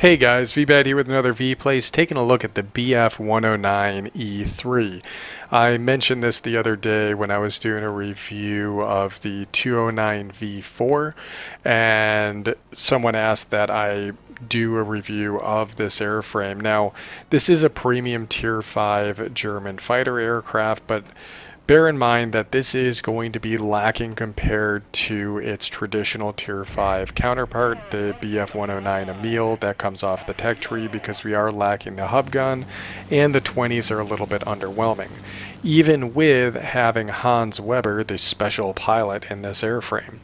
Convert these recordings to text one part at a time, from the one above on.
Hey guys, Veebat here with another V-Place, taking a look at the BF-109E3. I mentioned this the other day when I was doing a review of the 209V4, and someone asked that I do a review of this airframe. Now, this is a premium Tier 5 German fighter aircraft, but bear in mind that this is going to be lacking compared to its traditional Tier 5 counterpart, the BF-109 Emil that comes off the tech tree, because we are lacking the hub gun, and the 20s are a little bit underwhelming, even with having Hans Weber, the special pilot, in this airframe.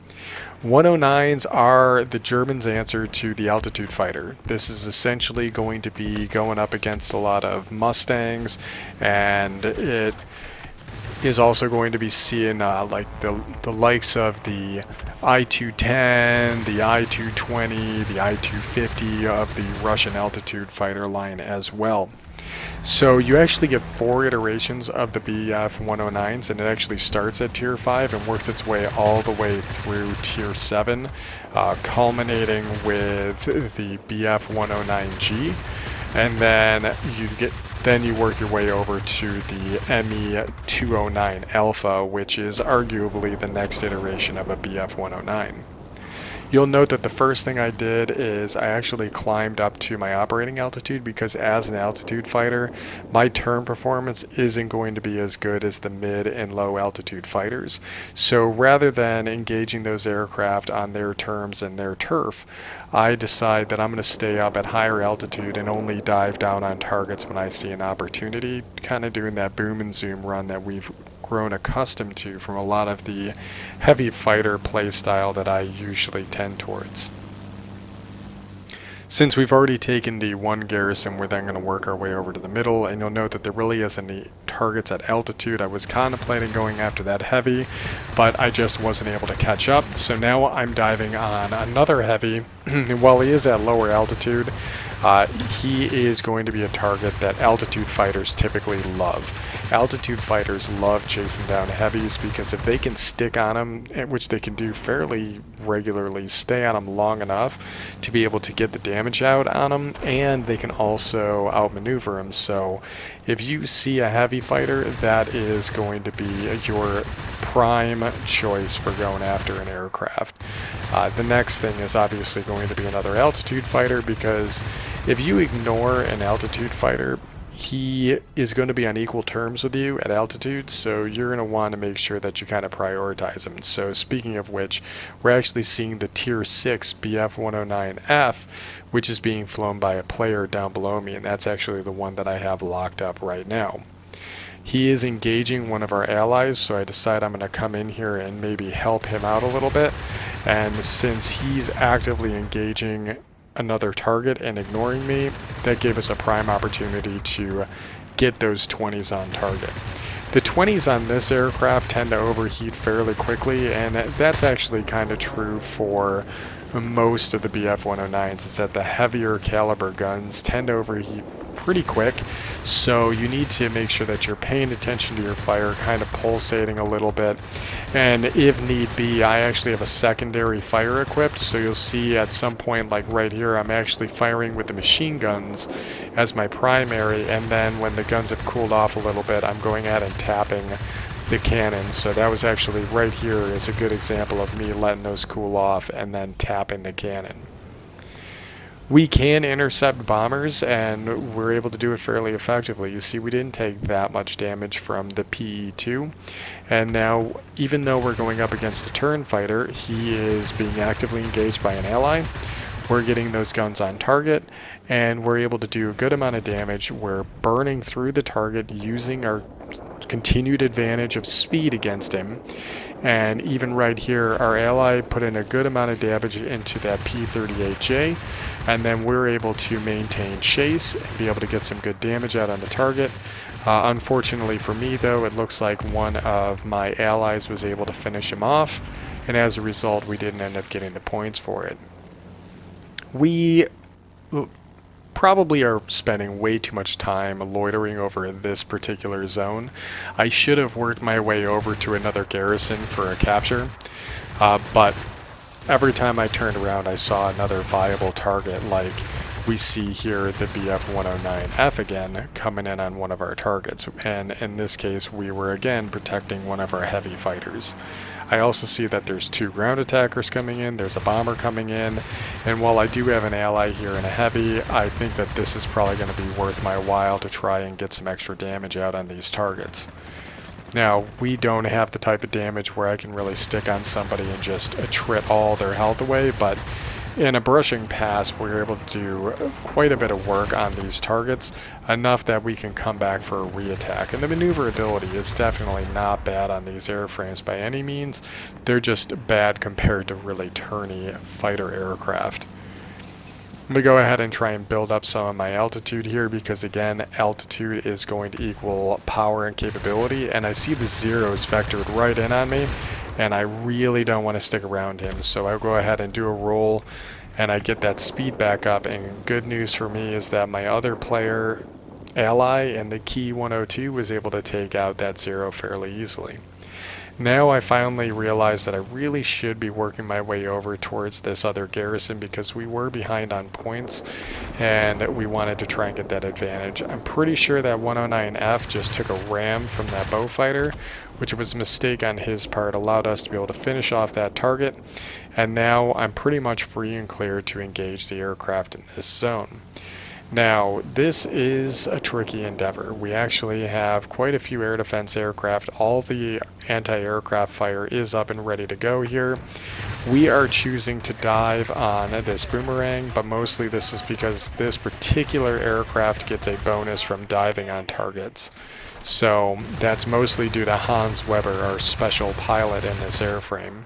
109s are the Germans' answer to the altitude fighter. This is essentially going to be going up against a lot of Mustangs, and it is also going to be seeing like the likes of the I-210, the I-220, the I-250 of the Russian altitude fighter line as well. So you actually get 4 iterations of the BF-109s, and it actually starts at Tier 5 and works its way all the way through Tier 7, culminating with the BF-109G, and then you work your way over to the ME-209 Alpha, which is arguably the next iteration of a BF-109. You'll note that the first thing I did is I actually climbed up to my operating altitude, because as an altitude fighter, my turn performance isn't going to be as good as the mid and low altitude fighters. So rather than engaging those aircraft on their terms and their turf, I decide that I'm going to stay up at higher altitude and only dive down on targets when I see an opportunity, kind of doing that boom and zoom run that we've grown accustomed to from a lot of the heavy fighter playstyle that I usually tend towards. Since we've already taken the one garrison, we're then going to work our way over to the middle, and you'll note that there really isn't any targets at altitude. I was contemplating going after that heavy, but I just wasn't able to catch up. So now I'm diving on another heavy. While he is at lower altitude, he is going to be a target that altitude fighters typically love. Altitude fighters love chasing down heavies, because if they can stick on them, which they can do fairly regularly, stay on them long enough to be able to get the damage out on them, and they can also outmaneuver them. So if you see a heavy fighter, that is going to be your prime choice for going after an aircraft. The next thing is obviously going to be another altitude fighter, because if you ignore an altitude fighter, he is going to be on equal terms with you at altitude, so you're going to want to make sure that you kind of prioritize him. So speaking of which, we're actually seeing the Tier 6 BF-109F, which is being flown by a player down below me, and that's actually the one that I have locked up right now. He is engaging one of our allies, so I decide I'm going to come in here and maybe help him out a little bit. And since he's actively engaging another target and ignoring me, that gave us a prime opportunity to get those 20s on target. The 20s on this aircraft tend to overheat fairly quickly, and that's actually kind of true for most of the BF-109s. Is that the heavier caliber guns tend to overheat pretty quick, so you need to make sure that you're paying attention to your fire, kind of pulsating a little bit, and if need be, I actually have a secondary fire equipped, so you'll see at some point, like right here, I'm actually firing with the machine guns as my primary, and then when the guns have cooled off a little bit, I'm going out and tapping the cannons. So that was actually right here is a good example of me letting those cool off and then tapping the cannon. We can intercept bombers, and we're able to do it fairly effectively. You see, we didn't take that much damage from the PE-2, and now, even though we're going up against a turn fighter, he is being actively engaged by an ally. We're getting those guns on target, and we're able to do a good amount of damage. We're burning through the target using our continued advantage of speed against him. And even right here, our ally put in a good amount of damage into that P-38J, and then we're able to maintain chase and be able to get some good damage out on the target. Unfortunately for me, though, it looks like one of my allies was able to finish him off, and as a result, we didn't end up getting the points for it. We probably are spending way too much time loitering over this particular zone. I should have worked my way over to another garrison for a capture, but every time I turned around I saw another viable target like we see here the BF-109F again coming in on one of our targets, and in this case we were again protecting one of our heavy fighters. I also see that there's 2 ground attackers coming in, there's a bomber coming in, and while I do have an ally here in a heavy, I think that this is probably going to be worth my while to try and get some extra damage out on these targets. Now, we don't have the type of damage where I can really stick on somebody and just trip all their health away, but in a brushing pass, we're able to do quite a bit of work on these targets, enough that we can come back for a re-attack. And the maneuverability is definitely not bad on these airframes by any means. They're just bad compared to really turny fighter aircraft. I'm going to go ahead and try and build up some of my altitude here because, again, altitude is going to equal power and capability, and I see the zeros vectored right in on me, and I really don't want to stick around him, so I'll go ahead and do a roll, and I get that speed back up. And good news for me is that my other player ally in the Key 102 was able to take out that zero fairly easily. Now I finally realized that I really should be working my way over towards this other garrison because we were behind on points and we wanted to try and get that advantage. I'm pretty sure that 109F just took a ram from that bow fighter, which was a mistake on his part, allowed us to be able to finish off that target, and now I'm pretty much free and clear to engage the aircraft in this zone. Now, this is a tricky endeavor. We actually have quite a few air defense aircraft. All the anti-aircraft fire is up and ready to go here. We are choosing to dive on this boomerang, but mostly this is because this particular aircraft gets a bonus from diving on targets. So that's mostly due to Hans Weber, our special pilot in this airframe.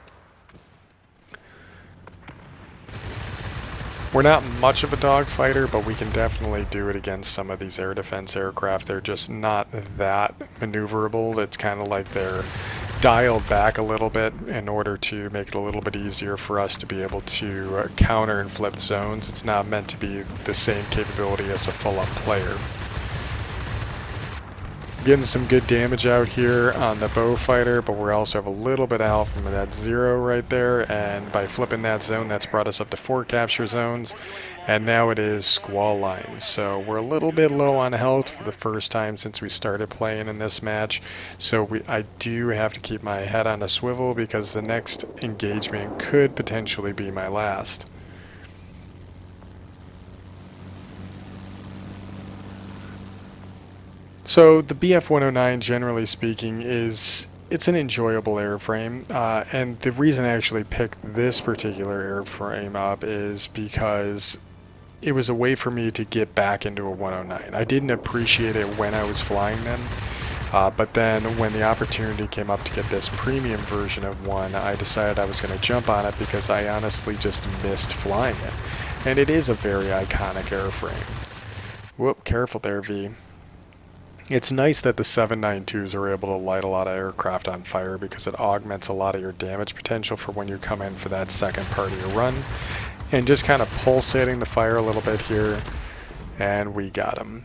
We're not much of a dogfighter, but we can definitely do it against some of these air defense aircraft. They're just not that maneuverable. It's kind of like they're dialed back a little bit in order to make it a little bit easier for us to be able to counter and flip zones. It's not meant to be the same capability as a full-up player. Getting some good damage out here on the bow fighter, but we also have a little bit of help from that zero right there, and by flipping that zone, that's brought us up to 4 capture zones, and now it is squall lines. So we're a little bit low on health for the first time since we started playing in this match, so I do have to keep my head on a swivel because the next engagement could potentially be my last. So the BF-109, generally speaking, it's an enjoyable airframe, and the reason I actually picked this particular airframe up is because it was a way for me to get back into a 109. I didn't appreciate it when I was flying them, but then when the opportunity came up to get this premium version of one, I decided I was going to jump on it because I honestly just missed flying it. And it is a very iconic airframe. Whoop, careful there, V. It's nice that the 792s are able to light a lot of aircraft on fire because it augments a lot of your damage potential for when you come in for that second part of your run. And just kind of pulsating the fire a little bit here, and we got him.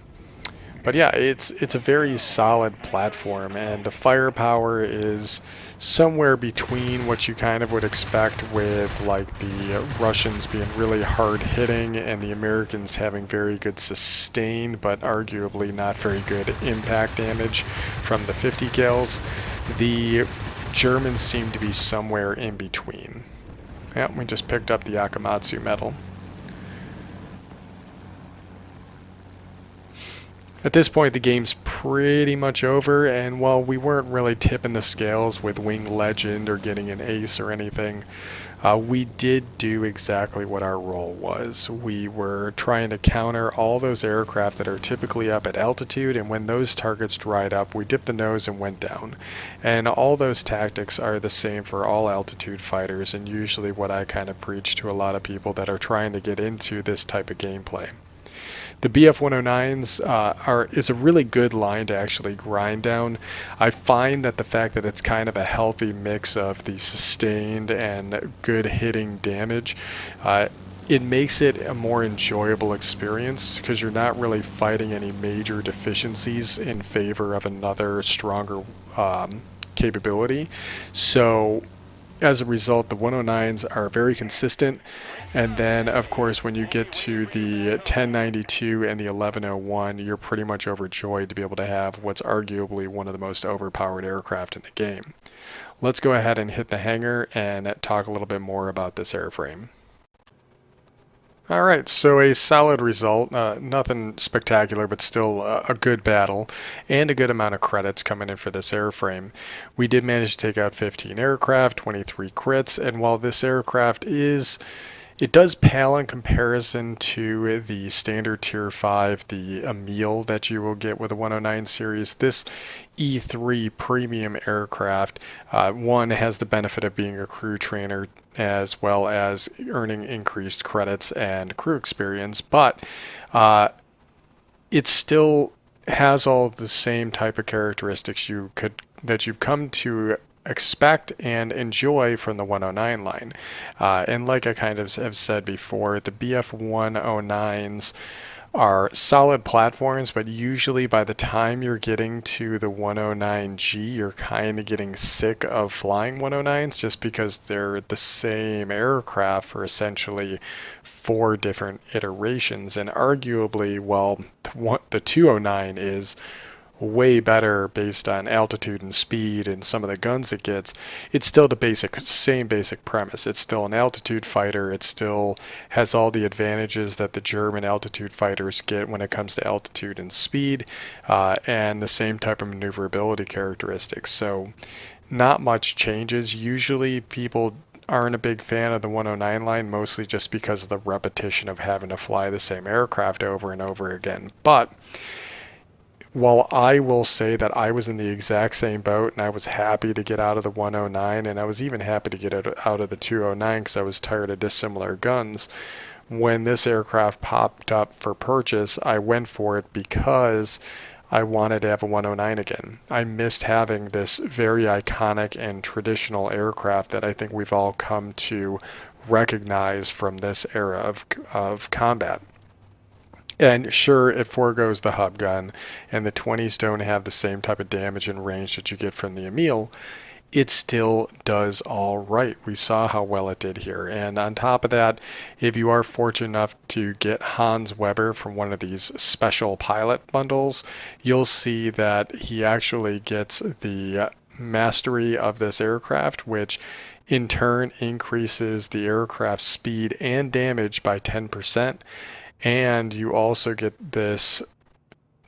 But yeah, it's a very solid platform, and the firepower is somewhere between what you kind of would expect with like the Russians being really hard hitting and the Americans having very good sustain but arguably not very good impact damage from the 50 kills. The Germans seem to be somewhere in between. Yeah, we just picked up the Akamatsu medal. At this point, the game's pretty much over, and while we weren't really tipping the scales with Wing Legend or getting an ace or anything, we did do exactly what our role was. We were trying to counter all those aircraft that are typically up at altitude, and when those targets dried up, we dipped the nose and went down. And all those tactics are the same for all altitude fighters, and usually what I kind of preach to a lot of people that are trying to get into this type of gameplay. The BF-109s is a really good line to actually grind down. I find that the fact that it's kind of a healthy mix of the sustained and good hitting damage, it makes it a more enjoyable experience because you're not really fighting any major deficiencies in favor of another stronger capability. So As a result, the 109s are very consistent. And then, of course, when you get to the 1092 and the 1101, you're pretty much overjoyed to be able to have what's arguably one of the most overpowered aircraft in the game. Let's go ahead and hit the hangar and talk a little bit more about this airframe. Alright, so a solid result, nothing spectacular, but still a good battle, and a good amount of credits coming in for this airframe. We did manage to take out 15 aircraft, 23 crits, and while this aircraft it does pale in comparison to the standard Tier 5, the Emil that you will get with the 109 series. This E3 premium aircraft, one, has the benefit of being a crew trainer as well as earning increased credits and crew experience, but it still has all the same type of characteristics that you've come to expect and enjoy from the 109 line. And like I kind of have said before, the BF 109s are solid platforms, but usually by the time you're getting to the 109G, you're kind of getting sick of flying 109s just because they're the same aircraft for essentially 4 different iterations. And arguably, well, the 209 is way better based on altitude and speed and some of the guns it gets. It's still the same basic premise. It's still an altitude fighter. It still has all the advantages that the German altitude fighters get when it comes to altitude and speed, and the same type of maneuverability characteristics. So not much changes. Usually people aren't a big fan of the 109 line, mostly just because of the repetition of having to fly the same aircraft over and over again. But while I will say that I was in the exact same boat and I was happy to get out of the 109, and I was even happy to get out of the 209 because I was tired of dissimilar guns, when this aircraft popped up for purchase, I went for it because I wanted to have a 109 again. I missed having this very iconic and traditional aircraft that I think we've all come to recognize from this era of combat. And sure, it foregoes the hub gun, and the 20s don't have the same type of damage and range that you get from the Emil. It still does all right. We saw how well it did here. And on top of that, if you are fortunate enough to get Hans Weber from one of these special pilot bundles, you'll see that he actually gets the mastery of this aircraft, which in turn increases the aircraft's speed and damage by 10%. And you also get this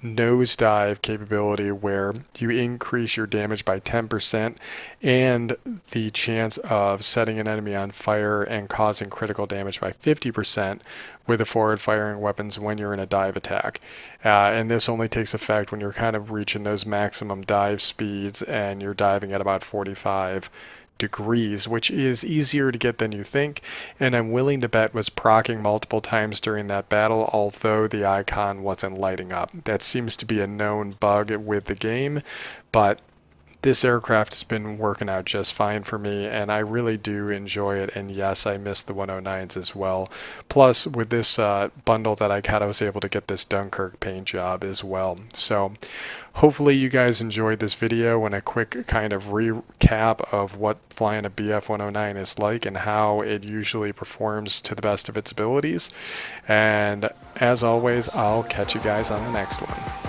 nosedive capability where you increase your damage by 10% and the chance of setting an enemy on fire and causing critical damage by 50% with the forward firing weapons when you're in a dive attack. And this only takes effect when you're kind of reaching those maximum dive speeds and you're diving at about 45 degrees, which is easier to get than you think, and I'm willing to bet was proccing multiple times during that battle, although the icon wasn't lighting up. That seems to be a known bug with the game, but this aircraft has been working out just fine for me, and I really do enjoy it. And yes, I miss the 109s as well. Plus, with this bundle that I got, I was able to get this Dunkirk paint job as well. So hopefully you guys enjoyed this video and a quick kind of recap of what flying a BF 109 is like and how it usually performs to the best of its abilities. And as always, I'll catch you guys on the next one.